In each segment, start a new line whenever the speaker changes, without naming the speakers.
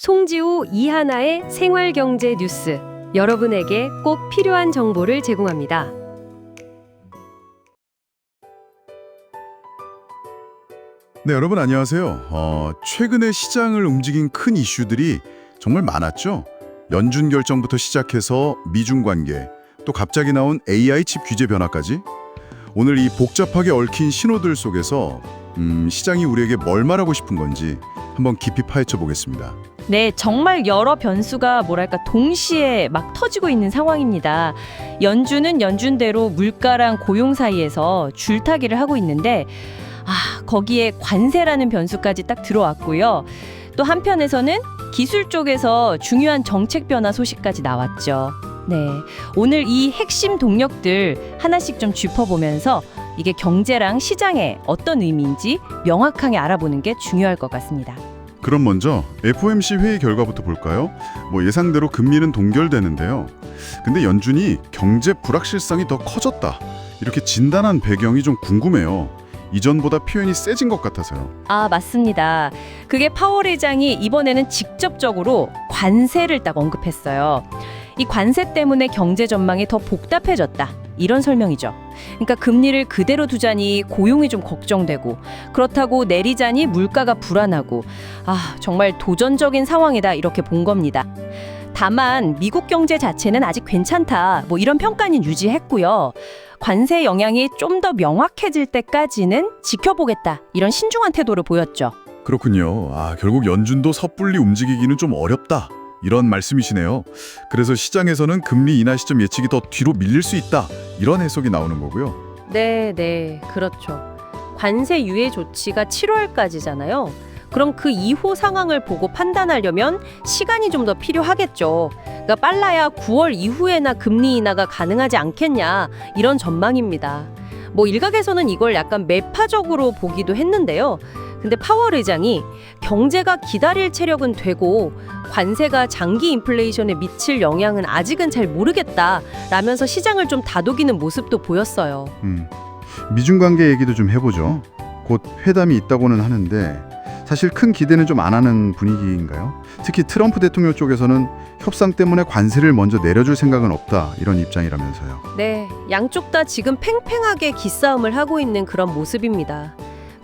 송지호 이하나의 생활경제 뉴스. 여러분에게 꼭 필요한 정보를 제공합니다.
네, 여러분 안녕하세요. 최근에 시장을 움직인 큰 이슈들이 정말 많았죠. 연준 결정부터 시작해서 미중 관계, 또 갑자기 나온 AI 칩 규제 변화까지. 오늘 이 복잡하게 얽힌 신호들 속에서 시장이 우리에게 뭘 말하고 싶은 건지 한번 깊이 파헤쳐 보겠습니다.
네, 정말 여러 변수가 동시에 막 터지고 있는 상황입니다. 연준은 연준대로 물가랑 고용 사이에서 줄타기를 하고 있는데 거기에 관세라는 변수까지 딱 들어왔고요. 또 한편에서는 기술 쪽에서 중요한 정책 변화 소식까지 나왔죠. 네, 오늘 이 핵심 동력들 하나씩 좀 짚어보면서 이게 경제랑 시장에 어떤 의미인지 명확하게 알아보는 게 중요할 것 같습니다.
그럼 먼저 FOMC 회의 결과부터 볼까요? 예상대로 금리는 동결되는데요. 근데 연준이 경제 불확실성이 더 커졌다, 이렇게 진단한 배경이 좀 궁금해요. 이전보다 표현이 세진 것 같아서요.
맞습니다. 그게 파월 의장이 이번에는 직접적으로 관세를 딱 언급했어요. 이 관세 때문에 경제 전망이 더 복잡해졌다, 이런 설명이죠. 그러니까 금리를 그대로 두자니 고용이 좀 걱정되고, 그렇다고 내리자니 물가가 불안하고, 정말 도전적인 상황이다, 이렇게 본 겁니다. 다만 미국 경제 자체는 아직 괜찮다, 이런 평가는 유지했고요. 관세 영향이 좀 더 명확해질 때까지는 지켜보겠다, 이런 신중한 태도를 보였죠.
그렇군요. 결국 연준도 섣불리 움직이기는 좀 어렵다, 이런 말씀이시네요. 그래서 시장에서는 금리 인하 시점 예측이 더 뒤로 밀릴 수 있다, 이런 해석이 나오는 거고요.
네, 그렇죠. 관세 유예 조치가 7월까지잖아요. 그럼 그 이후 상황을 보고 판단하려면 시간이 좀 더 필요하겠죠. 그러니까 빨라야 9월 이후에나 금리 인하가 가능하지 않겠냐, 이런 전망입니다. 일각에서는 이걸 약간 매파적으로 보기도 했는데요. 근데 파월 의장이 경제가 기다릴 체력은 되고 관세가 장기 인플레이션에 미칠 영향은 아직은 잘 모르겠다라면서 시장을 좀 다독이는 모습도 보였어요.
미중 관계 얘기도 좀 해보죠. 곧 회담이 있다고는 하는데 사실 큰 기대는 좀 안 하는 분위기인가요? 특히 트럼프 대통령 쪽에서는 협상 때문에 관세를 먼저 내려줄 생각은 없다, 이런 입장이라면서요.
네, 양쪽 다 지금 팽팽하게 기싸움을 하고 있는 그런 모습입니다.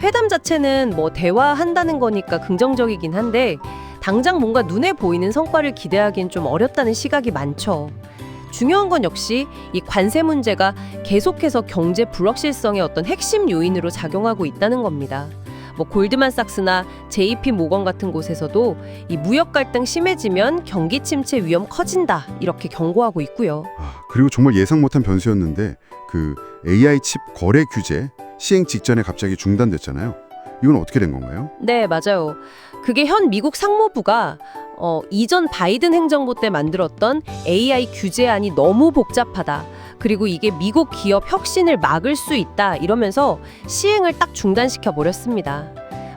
회담 자체는 대화한다는 거니까 긍정적이긴 한데 당장 뭔가 눈에 보이는 성과를 기대하기엔 좀 어렵다는 시각이 많죠. 중요한 건 역시 이 관세 문제가 계속해서 경제 불확실성의 어떤 핵심 요인으로 작용하고 있다는 겁니다. 골드만삭스나 JP 모건 같은 곳에서도 이 무역 갈등 심해지면 경기 침체 위험 커진다, 이렇게 경고하고 있고요.
그리고 정말 예상 못한 변수였는데 그 AI 칩 거래 규제 시행 직전에 갑자기 중단됐잖아요. 이건 어떻게 된 건가요?
네, 맞아요. 그게 현 미국 상무부가 이전 바이든 행정부 때 만들었던 AI 규제안이 너무 복잡하다, 그리고 이게 미국 기업 혁신을 막을 수 있다, 이러면서 시행을 딱 중단시켜 버렸습니다.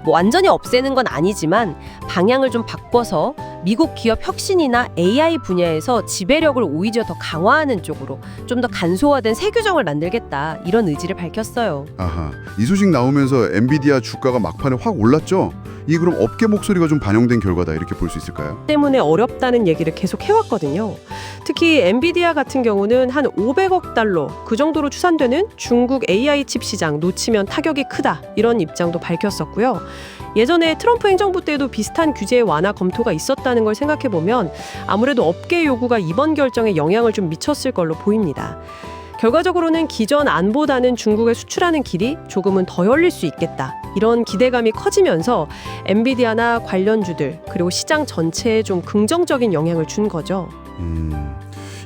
완전히 없애는 건 아니지만 방향을 좀 바꿔서 미국 기업 혁신이나 AI 분야에서 지배력을 오히려 더 강화하는 쪽으로 좀 더 간소화된 새 규정을 만들겠다, 이런 의지를 밝혔어요.
이 소식 나오면서 엔비디아 주가가 막판에 확 올랐죠? 이 그럼 업계 목소리가 좀 반영된 결과다, 이렇게 볼 수 있을까요?
때문에 어렵다는 얘기를 계속 해왔거든요. 특히 엔비디아 같은 경우는 한 500억 달러 그 정도로 추산되는 중국 AI 칩 시장 놓치면 타격이 크다, 이런 입장도 밝혔었고요. 예전에 트럼프 행정부 때도 비슷한 규제 완화 검토가 있었다는 걸 생각해보면 아무래도 업계 요구가 이번 결정에 영향을 좀 미쳤을 걸로 보입니다. 결과적으로는 기존 안보다는 중국에 수출하는 길이 조금은 더 열릴 수 있겠다, 이런 기대감이 커지면서 엔비디아나 관련주들 그리고 시장 전체에 좀 긍정적인 영향을 준 거죠.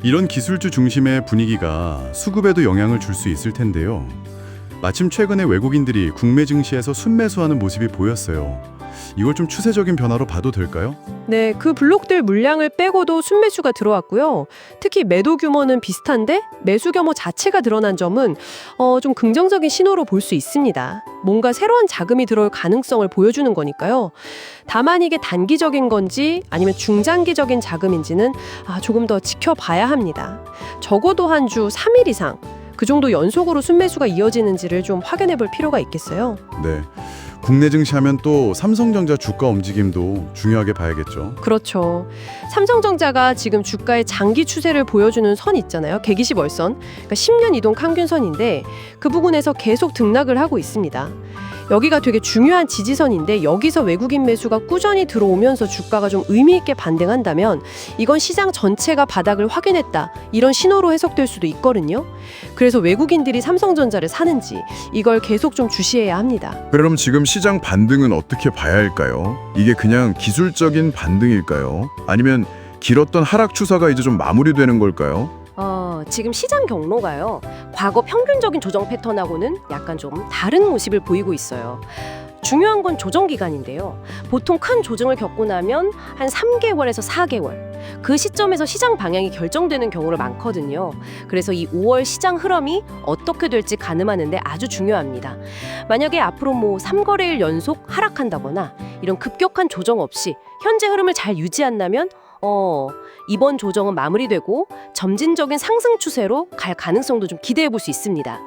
이런 기술주 중심의 분위기가 수급에도 영향을 줄 수 있을 텐데요. 마침 최근에 외국인들이 국내 증시에서 순매수하는 모습이 보였어요. 이걸 좀 추세적인 변화로 봐도 될까요?
네, 그 블록들 물량을 빼고도 순매수가 들어왔고요. 특히 매도 규모는 비슷한데 매수 규모 자체가 드러난 점은 좀 긍정적인 신호로 볼 수 있습니다. 뭔가 새로운 자금이 들어올 가능성을 보여주는 거니까요. 다만 이게 단기적인 건지 아니면 중장기적인 자금인지는 조금 더 지켜봐야 합니다. 적어도 한 주 3일 이상 그 정도 연속으로 순매수가 이어지는지를 좀 확인해 볼 필요가 있겠어요.
네. 국내 증시하면 또 삼성전자 주가 움직임도 중요하게 봐야겠죠.
그렇죠. 삼성전자가 지금 주가의 장기 추세를 보여주는 선 있잖아요. 120월선. 그러니까 10년 이동 평균선인데 그 부분에서 계속 등락을 하고 있습니다. 여기가 되게 중요한 지지선인데 여기서 외국인 매수가 꾸준히 들어오면서 주가가 좀 의미 있게 반등한다면 이건 시장 전체가 바닥을 확인했다. 이런 신호로 해석될 수도 있거든요. 그래서 외국인들이 삼성전자를 사는지 이걸 계속 좀 주시해야 합니다.
그럼 지금 시장 반등은 어떻게 봐야 할까요? 이게 그냥 기술적인 반등일까요? 아니면 길었던 하락 추세가 이제 좀 마무리되는 걸까요?
지금 시장 경로가요. 과거 평균적인 조정 패턴하고는 약간 좀 다른 모습을 보이고 있어요. 중요한 건 조정 기간인데요. 보통 큰 조정을 겪고 나면 한 3개월에서 4개월. 그 시점에서 시장 방향이 결정되는 경우가 많거든요. 그래서 이 5월 시장 흐름이 어떻게 될지 가늠하는데 아주 중요합니다. 만약에 앞으로 3거래일 연속 하락한다거나 이런 급격한 조정 없이 현재 흐름을 잘 유지한다면 이번 조정은 마무리되고 점진적인 상승 추세로 갈 가능성도 좀 기대해 볼 수 있습니다.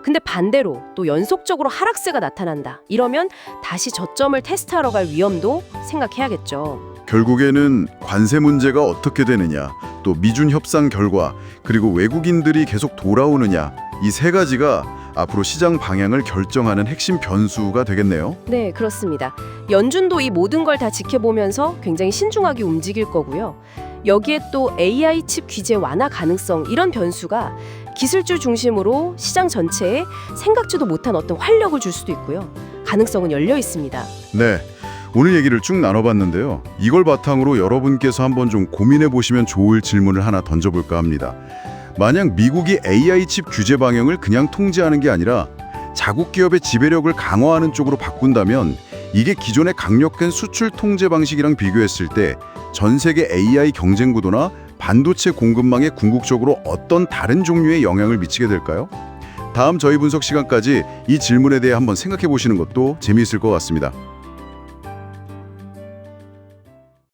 근데 반대로 또 연속적으로 하락세가 나타난다. 이러면 다시 저점을 테스트하러 갈 위험도 생각해야겠죠.
결국에는 관세 문제가 어떻게 되느냐, 또 미중 협상 결과, 그리고 외국인들이 계속 돌아오느냐, 이 세 가지가 앞으로 시장 방향을 결정하는 핵심 변수가 되겠네요.
네, 그렇습니다. 연준도 이 모든 걸 다 지켜보면서 굉장히 신중하게 움직일 거고요. 여기에 또 AI 칩 규제 완화 가능성 이런 변수가 기술주 중심으로 시장 전체에 생각지도 못한 어떤 활력을 줄 수도 있고요. 가능성은 열려 있습니다.
네, 오늘 얘기를 쭉 나눠봤는데요. 이걸 바탕으로 여러분께서 한번 좀 고민해 보시면 좋을 질문을 하나 던져볼까 합니다. 만약 미국이 AI 칩 규제 방향을 그냥 통제하는 게 아니라 자국 기업의 지배력을 강화하는 쪽으로 바꾼다면 이게 기존의 강력한 수출 통제 방식이랑 비교했을 때 전 세계 AI 경쟁 구도나 반도체 공급망에 궁극적으로 어떤 다른 종류의 영향을 미치게 될까요? 다음 저희 분석 시간까지 이 질문에 대해 한번 생각해 보시는 것도 재미있을 것 같습니다.